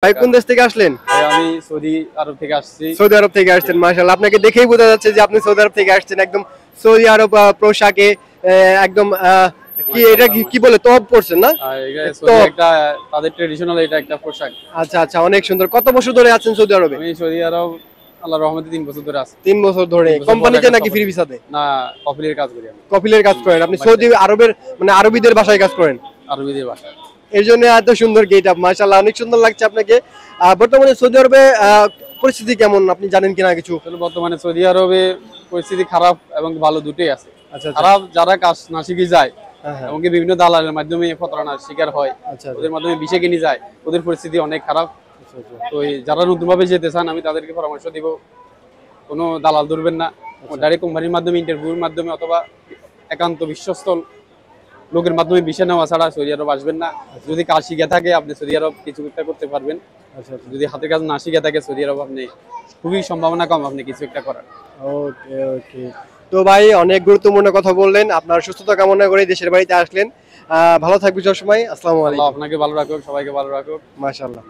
ভাই কোন দেশ থেকে আসলেন? আমি সৌদি আরব থেকে আসছি। সৌদি আরব থেকে আসছেন, মাশাআল্লাহ। আপনাকে দেখেই বোঝা যাচ্ছে যে আপনি সৌদি আরব থেকে আসছেন। একদম সৌদি আরব পোশাকে একদম কি এটা কি বলে তওব পরছেন না? একটা তাদের ট্রেডিশনাল এটা একটা পোশাক। আচ্ছা আচ্ছা, অনেক সুন্দর। কত বছর ধরে আছেন সৌদি আরবে? আমি সৌদি আরব আল্লাহর রহমতে 3 বছর ধরে আছি। 3 বছর ধরে। কোম্পানিতে নাকি ফ্রি ভিসাতে? না, কফিলের কাজ করি আমি। কফিলের কাজ করেন আপনি? সৌদি আরবের মানে আরবিদের ভাষায় কাজ করেন? আরবিদের ভাষায়। এর জন্য এত সুন্দর গেট আপ, মাশাআল্লাহ, অনেক সুন্দর লাগছে আপনাকে। বর্তমানে সৌদি আরবে পরিস্থিতি কেমন আপনি জানেন কিনা কিছু? বর্তমানে সৌদি আরবে পরিস্থিতি খারাপ এবং ভালো দুটোই আছে। আচ্ছা, খারাপ যারা কাজ না শিখে যায় হ্যাঁ। এমনকি বিভিন্ন দালালের মাধ্যমে প্রতারণার শিকার হয়, ওদের মাধ্যমে বিষে কিনে যায়, ওদের পরিস্থিতি অনেক খারাপ। তো যারা নতুনভাবে যেতে চান আমি তাদেরকে পরামর্শ দিব, কোনো দালাল ধরবেন না, ডাইরেক্ট কোম্পানির মাধ্যমে ইন্টারভিউর মাধ্যমে অথবা একান্ত বিশ্বস্ত লোকের মাধ্যমে বিষয় নেওয়া ছাড়া সৌদি আরব আসবেন না। যদি কাজ শিখে থাকে আপনি সৌদি আরব কিছু একটা করতে পারবেন। যদি হাতের কাজ না শিখে থাকে সৌদি আরব আপনি খুবই সম্ভাবনা কম আপনি কিছু একটা করার। ওকে ওকে। তো ভাই অনেক গুরুত্বপূর্ণ কথা বললেন। আপনার সুস্থতা কামনা করে দেশের বাড়িতে আসলেন। ভালো থাকবেন সবসময়। আসসালামু আলাইকুম। আপনাকে ভালো রাখুক, সবাইকে ভালো রাখুক। মাশাআল্লাহ।